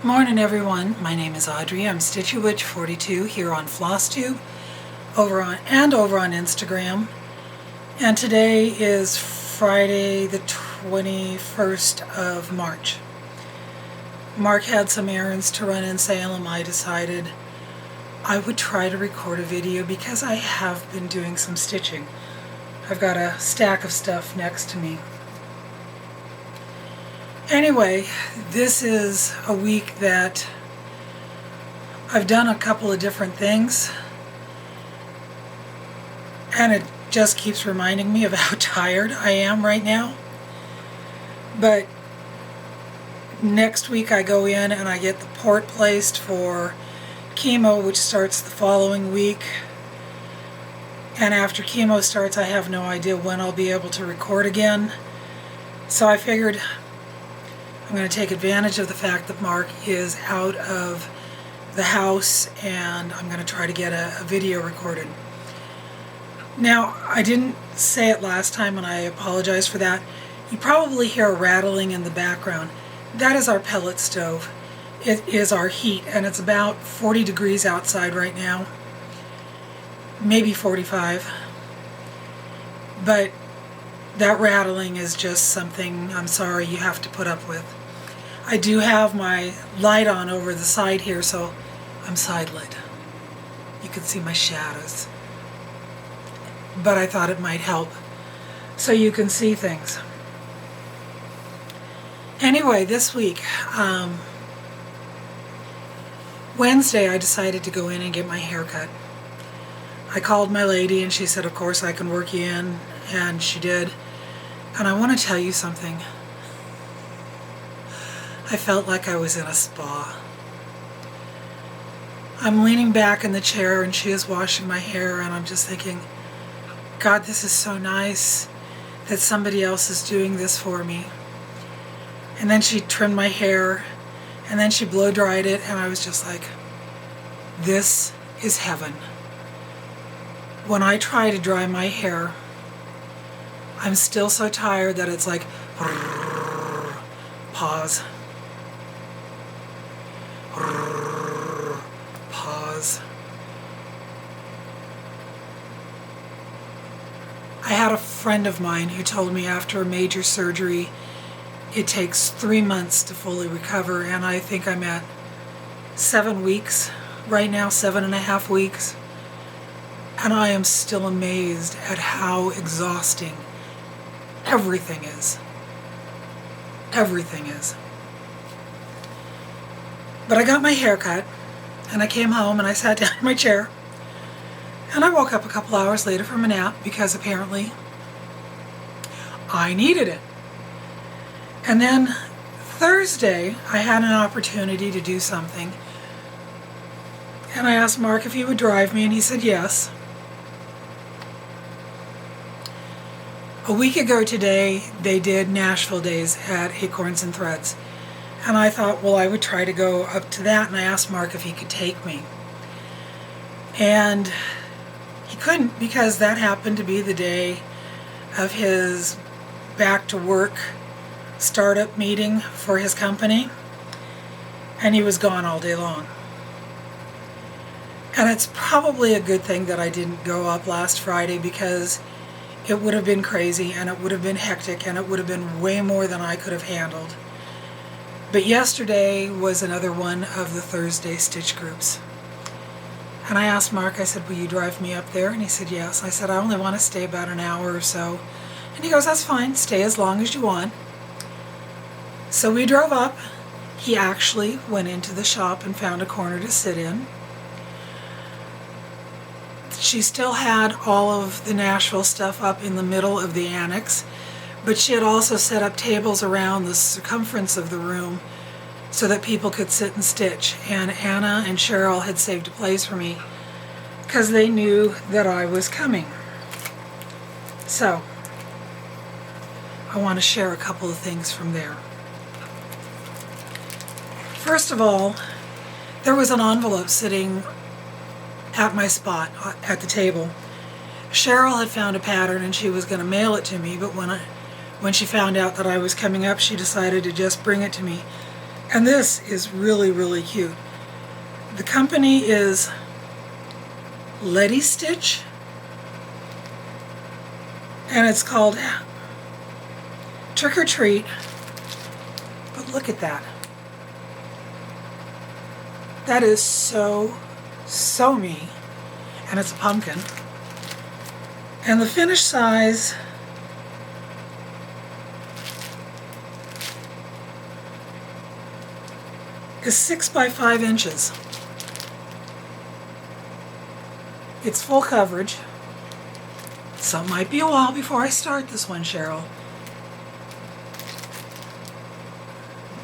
Morning everyone, my name is Audrey. I'm Stitchywitch42 here on Flosstube over on Instagram. And today is Friday the 21st of March. Mark had some errands to run in Salem. I decided I would try to record a video because I have been doing some stitching. I've got a stack of stuff next to me. Anyway, this is a week that I've done a couple of different things, and it just keeps reminding me of how tired I am right now. But next week I go in and I get the port placed for chemo, which starts the following week. And after chemo starts, I have no idea when I'll be able to record again. So I figured I'm going to take advantage of the fact that Mark is out of the house, and I'm going to try to get a video recorded. Now, I didn't say it last time, and I apologize for that. You probably hear a rattling in the background. That is our pellet stove. It is our heat, and it's about 40 degrees outside right now. Maybe 45. But that rattling is just something, I'm sorry, you have to put up with. I do have my light on over the side here, so I'm side lit. You can see my shadows. But I thought it might help so you can see things. Anyway, this week, Wednesday, I decided to go in and get my hair cut. I called my lady and she said, of course I can work you in, and she did. And I want to tell you something. I felt like I was in a spa. I'm leaning back in the chair and she is washing my hair, and I'm just thinking, God, this is so nice that somebody else is doing this for me. And then she trimmed my hair, and then she blow dried it, and I was just like, this is heaven. When I try to dry my hair, I'm still so tired that it's like, pause. Pause. I had a friend of mine who told me after a major surgery, it takes 3 months to fully recover, and I think I'm at 7 weeks right now, 7.5 weeks. And I am still amazed at how exhausting everything is. Everything is. But I got my hair cut, and I came home and I sat down in my chair, and I woke up a couple hours later from a nap because apparently I needed it. And then Thursday, I had an opportunity to do something, and I asked Mark if he would drive me, and he said yes. A week ago today, they did Nashville days at Acorns and Threads. And I thought, well, I would try to go up to that, and I asked Mark if he could take me. And he couldn't, because that happened to be the day of his back to work startup meeting for his company. And he was gone all day long. And it's probably a good thing that I didn't go up last Friday, because it would have been crazy, and it would have been hectic, and it would have been way more than I could have handled. But yesterday was another one of the Thursday stitch groups. And I asked Mark, I said, will you drive me up there? And he said yes. I said, I only want to stay about an hour or so. And he goes, that's fine, stay as long as you want. So we drove up. He actually went into the shop and found a corner to sit in. She still had all of the Nashville stuff up in the middle of the annex, but she had also set up tables around the circumference of the room so that people could sit and stitch. And Anna and Cheryl had saved a place for me because they knew that I was coming. So I want to share a couple of things from there. First of all, there was an envelope sitting at my spot at the table. Cheryl had found a pattern and she was going to mail it to me, but when she found out that I was coming up, she decided to just bring it to me. And this is really, really cute. The company is Letty Stitch, and it's called Trick or Treat. But look at that. That is so, so me. And it's a pumpkin. And the finished size is 6 by 5 inches. It's full coverage. So it might be a while before I start this one, Cheryl.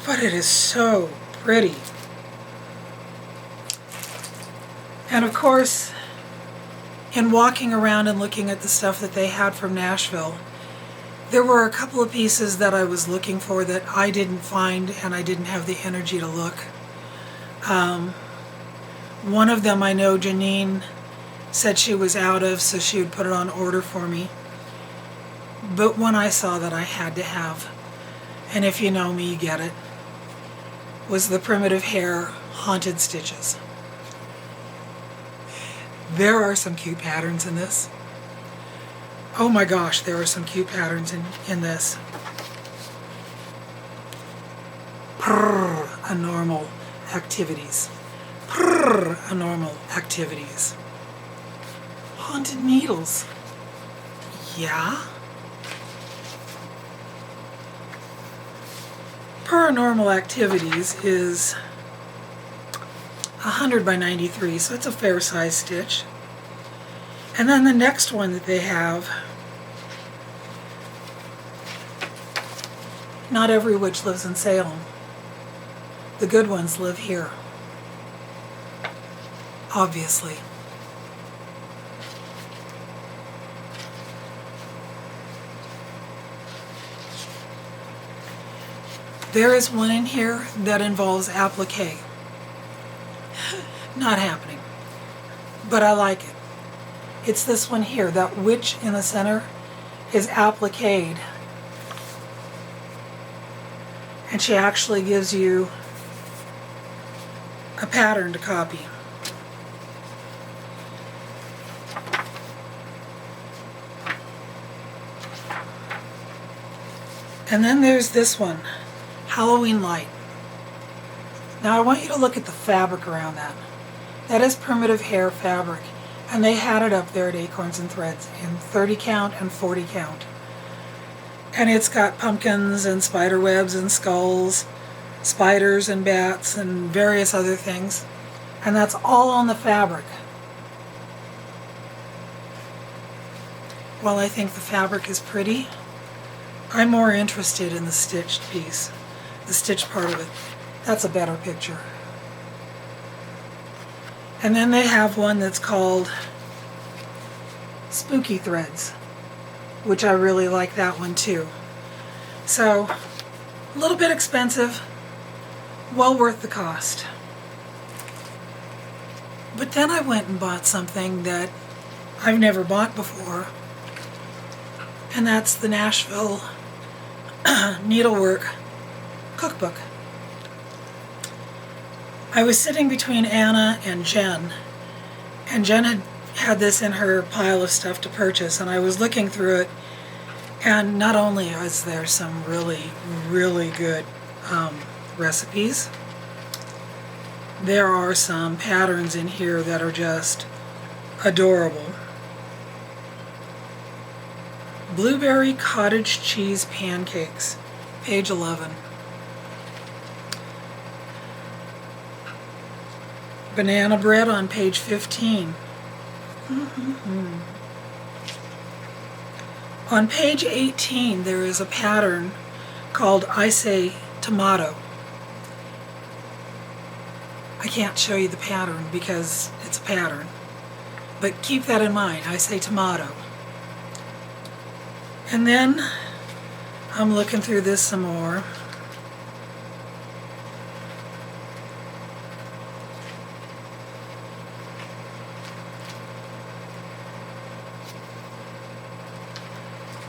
But it is so pretty. And of course, in walking around and looking at the stuff that they had from Nashville, there were a couple of pieces that I was looking for that I didn't find, and I didn't have the energy to look. One of them I know Janine said she was out of, so she would put it on order for me. But one I saw that I had to have, and if you know me, you get it, was the Primitive Hair Haunted Stitches. There are some cute patterns in this. Oh my gosh, there are some cute patterns in this. Paranormal activities. Paranormal activities. Haunted needles. Yeah? Paranormal activities is 100 by 93, so it's a fair size stitch. And then the next one that they have, not every witch lives in Salem. The good ones live here. Obviously. There is one in here that involves applique. Not happening. But I like it. It's this one here. That witch in the center is appliqued. And she actually gives you a pattern to copy. And then there's this one, Halloween Light. Now I want you to look at the fabric around that. That is Primitive Hair fabric. And they had it up there at Acorns and Threads in 30 count and 40 count. And it's got pumpkins and spider webs and skulls, spiders and bats and various other things. And that's all on the fabric. While I think the fabric is pretty, I'm more interested in the stitched piece, the stitched part of it. That's a better picture. And then they have one that's called Spooky Threads, which I really like that one too. So, a little bit expensive, well worth the cost. But then I went and bought something that I've never bought before, and that's the Nashville Needlework Cookbook. I was sitting between Anna and Jen had this in her pile of stuff to purchase, and I was looking through it, and not only is there some really, really good recipes, there are some patterns in here that are just adorable. Blueberry cottage cheese pancakes, page 11. Banana bread on page 15. On page 18 there is a pattern called I Say To-mah-to. I can't show you the pattern because it's a pattern, but keep that in mind. I Say To-mah-to. And then I'm looking through this some more.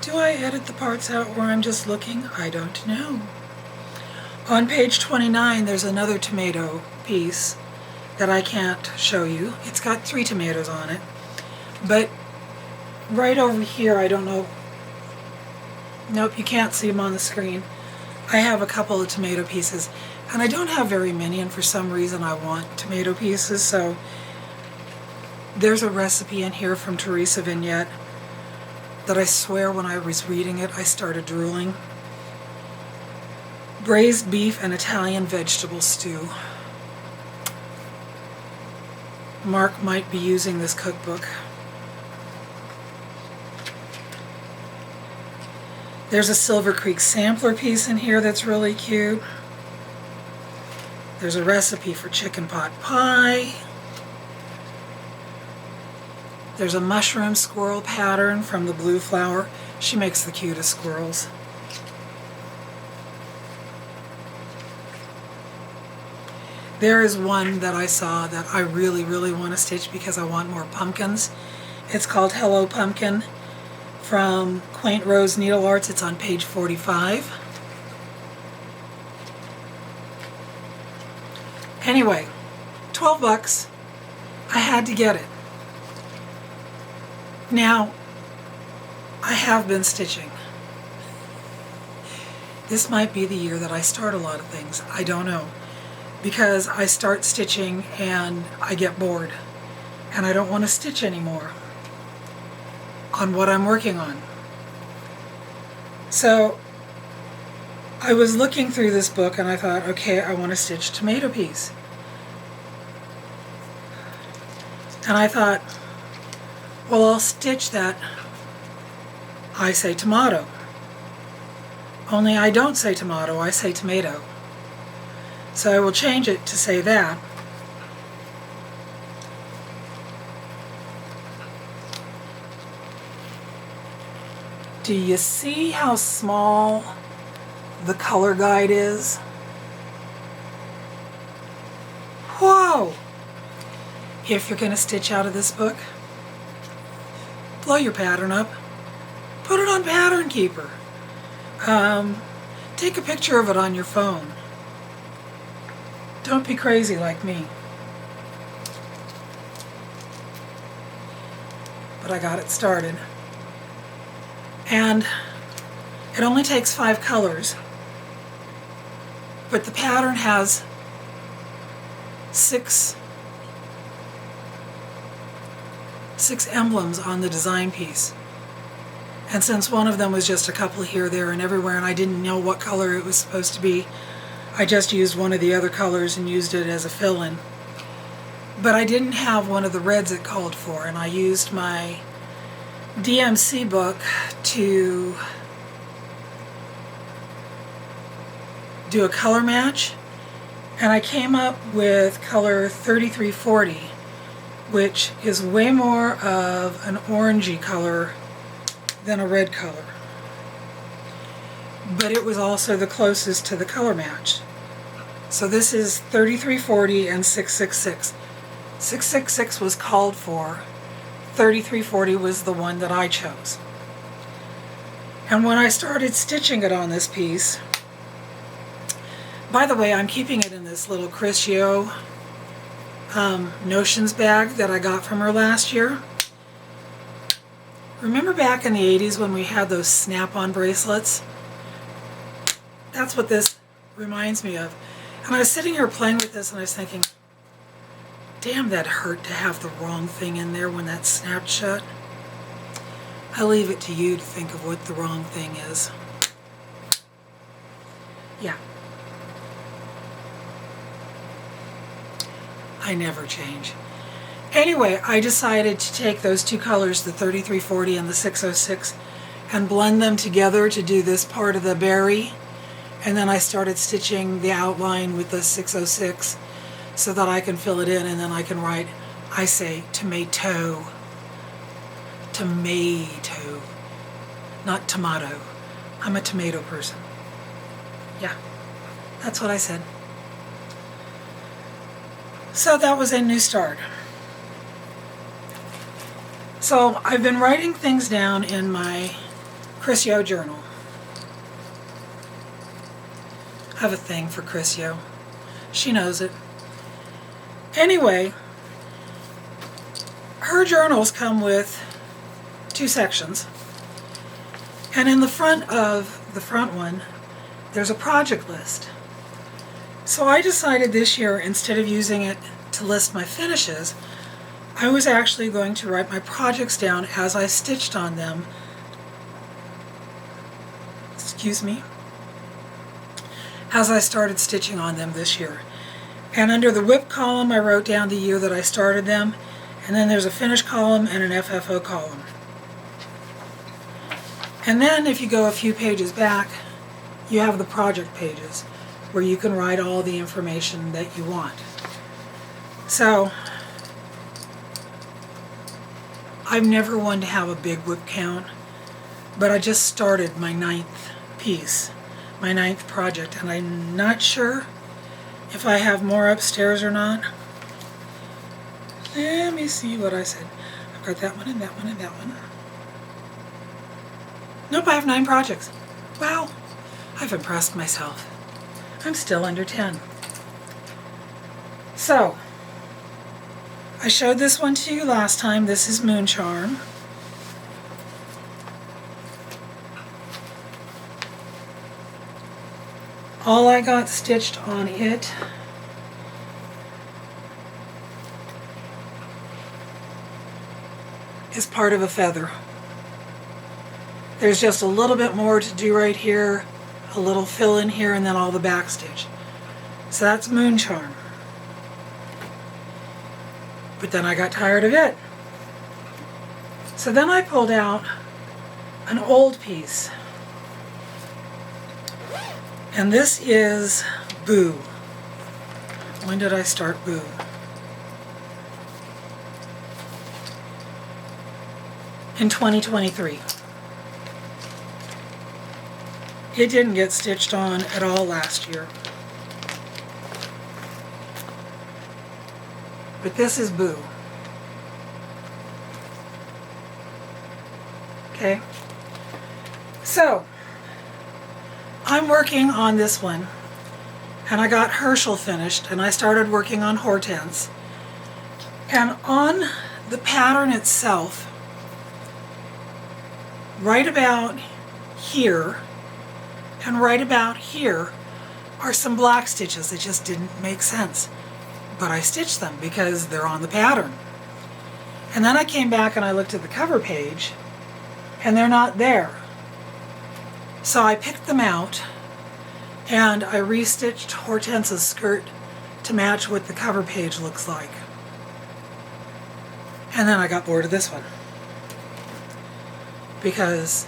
Do I edit the parts out where I'm just looking? I don't know. On page 29, there's another tomato piece that I can't show you. It's got 3 tomatoes on it. But right over here, I don't know. Nope, you can't see them on the screen. I have a couple of tomato pieces. And I don't have very many, and for some reason I want tomato pieces, so there's a recipe in here from Teresa Vignette that I swear when I was reading it, I started drooling. Braised beef and Italian vegetable stew. Mark might be using this cookbook. There's a Silver Creek sampler piece in here that's really cute. There's a recipe for chicken pot pie. There's a mushroom squirrel pattern from the Blue Flower. She makes the cutest squirrels. There is one that I saw that I really, really want to stitch because I want more pumpkins. It's called Hello Pumpkin from Quaint Rose Needle Arts. It's on page 45. Anyway, 12 bucks. I had to get it. Now, I have been stitching. This might be the year that I start a lot of things. I don't know. Because I start stitching and I get bored. And I don't want to stitch anymore on what I'm working on. So, I was looking through this book and I thought, okay, I want to stitch tomato piece. And I thought, well, I'll stitch that I say tomato. Only I don't say tomato, I say tomato. So I will change it to say that. Do you see how small the color guide is? Whoa! If you're going to stitch out of this book, blow your pattern up. Put it on Pattern Keeper. Take a picture of it on your phone. Don't be crazy like me. But I got it started. And it only takes 5 colors. But the pattern has 6 emblems on the design piece. And since one of them was just a couple here, there, and everywhere, and I didn't know what color it was supposed to be, I just used one of the other colors and used it as a fill-in. But I didn't have one of the reds it called for, and I used my DMC book to do a color match, and I came up with color 3340, which is way more of an orangey color than a red color. But it was also the closest to the color match. So this is 3340 and 666. 666 was called for. 3340 was the one that I chose. And when I started stitching it on this piece, by the way, I'm keeping it in this little Chris Yo Notions bag that I got from her last year. Remember back in the 80s when we had those snap-on bracelets? That's what this reminds me of. And I was sitting here playing with this and I was thinking, damn, that hurt to have the wrong thing in there when that snapped shut. I leave it to you to think of what the wrong thing is. Yeah. I never change. Anyway, I decided to take those 2 colors, the 3340 and the 606, and blend them together to do this part of the berry. And then I started stitching the outline with the 606 so that I can fill it in, and then I can write, I say tomato. Tomato. Not tomato. I'm a tomato person. Yeah, that's what I said. So that was a new start. So I've been writing things down in my Chris Yo journal. have a thing for Chrisio. She knows it. Anyway, her journals come with 2 sections. And in the front one, there's a project list. So I decided this year, instead of using it to list my finishes, I was actually going to write my projects down as I stitched on them. Excuse me. As I started stitching on them this year. And under the WIP column, I wrote down the year that I started them, and then there's a finish column and an FFO column. And then if you go a few pages back, you have the project pages where you can write all the information that you want. So I've never wanted to have a big WIP count, but I just started my 9th piece, my 9th project, and I'm not sure if I have more upstairs or not. Let me see what I said. I've got that one and that one and that one. Nope, I have 9 projects. Wow, I've impressed myself. I'm still under 10. So, I showed this one to you last time. This is Moon Charm. All I got stitched on it is part of a feather. There's just a little bit more to do right here, a little fill in here, and then all the back stitch. So that's Moon Charm. But then I got tired of it. So then I pulled out an old piece. And this is Boo. When did I start Boo? In 2023. It didn't get stitched on at all last year. But this is Boo. Okay? So, I'm working on this one, and I got Herschel finished, and I started working on Hortense. And on the pattern itself, right about here, and right about here are some black stitches that just didn't make sense. But I stitched them because they're on the pattern. And then I came back and I looked at the cover page, and they're not there. So I picked them out, and I restitched Hortense's skirt to match what the cover page looks like. And then I got bored of this one, because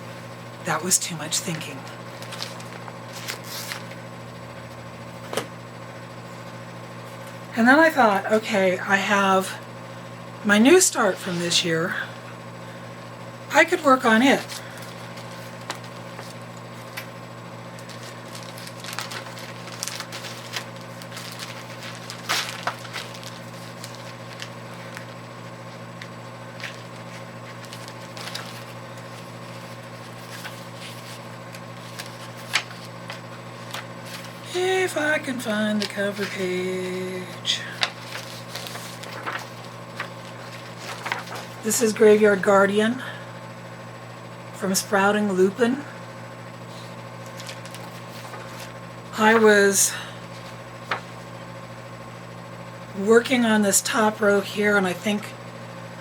that was too much thinking. And then I thought, okay, I have my new start from this year. I could work on it. If I can find the cover page. This is Graveyard Guardian from Sprouting Lupine. I was working on this top row here, and I think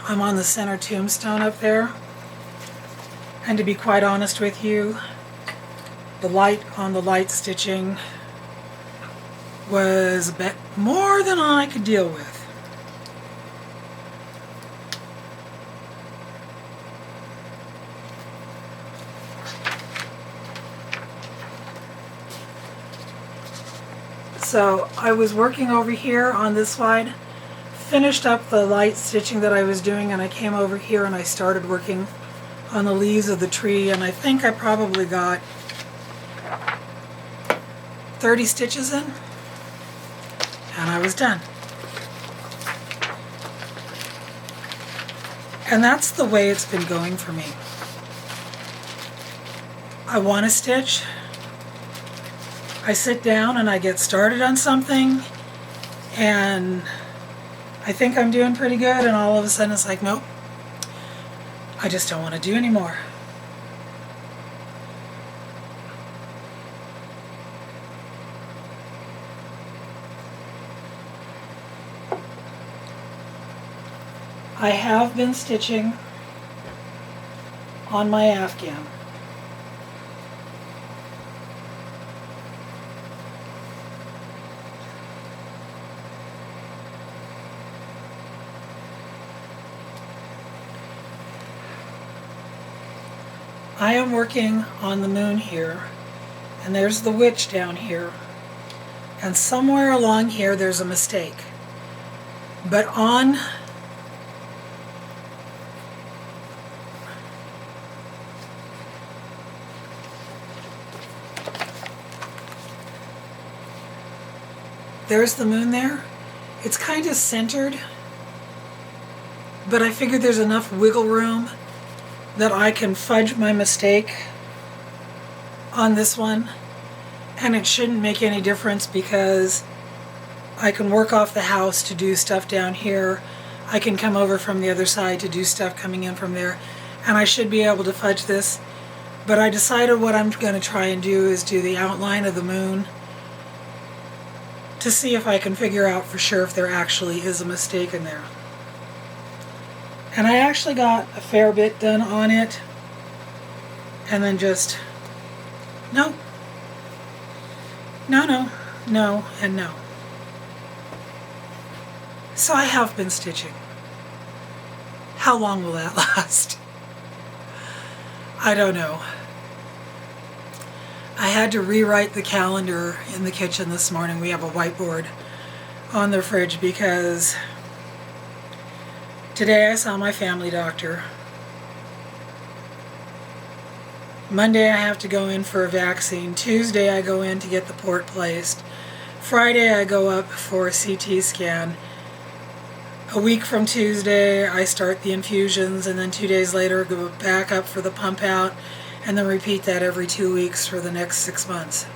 I'm on the center tombstone up there. And to be quite honest with you, the light on the light stitching was a bit more than I could deal with. So I was working over here on this side, finished up the light stitching that I was doing, and I came over here and I started working on the leaves of the tree, and I think I probably got 30 stitches in. And I was done. And that's the way it's been going for me. I want to stitch. I sit down and I get started on something and I think I'm doing pretty good, and all of a sudden it's like, nope, I just don't want to do anymore. I have been stitching on my afghan. I am working on the moon here, and there's the witch down here, and somewhere along here there's a mistake. But on there's the moon there. It's kind of centered, but I figured there's enough wiggle room that I can fudge my mistake on this one, and it shouldn't make any difference because I can work off the house to do stuff down here. I can come over from the other side to do stuff coming in from there, and I should be able to fudge this. But I decided what I'm going to try and do is do the outline of the moon to see if I can figure out for sure if there actually is a mistake in there. And I actually got a fair bit done on it, and then just, no, no, no, no, and no. So I have been stitching. How long will that last? I don't know. I had to rewrite the calendar in the kitchen this morning. We have a whiteboard on the fridge because today I saw my family doctor. Monday I have to go in for a vaccine. Tuesday I go in to get the port placed. Friday I go up for a CT scan. A week from Tuesday I start the infusions, and then 2 days later go back up for the pump out, and then repeat that every 2 weeks for the next 6 months.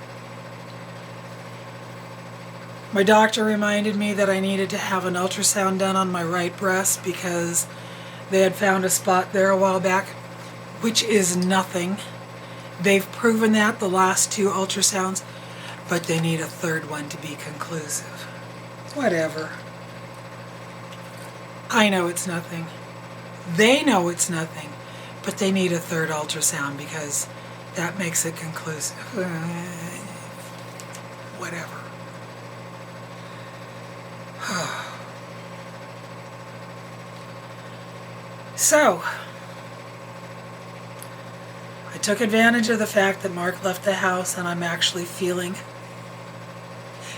My doctor reminded me that I needed to have an ultrasound done on my right breast because they had found a spot there a while back, which is nothing. They've proven that the last 2 ultrasounds, but they need a 3rd one to be conclusive. Whatever. I know it's nothing. They know it's nothing, but they need a 3rd ultrasound because that makes it conclusive. Whatever. So, I took advantage of the fact that Mark left the house, and I'm actually feeling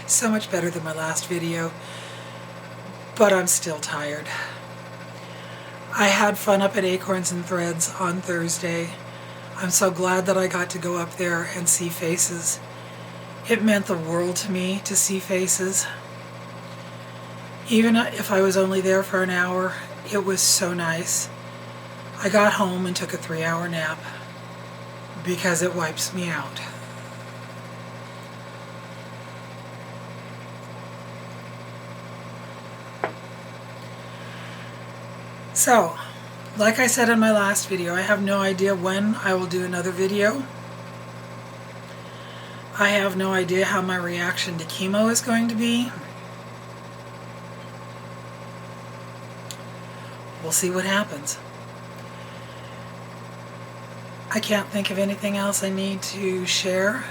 so much better than my last video, but I'm still tired. I had fun up at Acorns and Threads on Thursday. I'm so glad that I got to go up there and see faces. It meant the world to me to see faces. Even if I was only there for an hour, it was so nice. I got home and took a 3-hour nap because it wipes me out. So, like I said in my last video, I have no idea when I will do another video. I have no idea how my reaction to chemo is going to be. We'll see what happens. I can't think of anything else I need to share.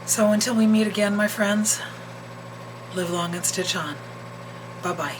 So until we meet again, my friends, live long and stitch on. Bye-bye.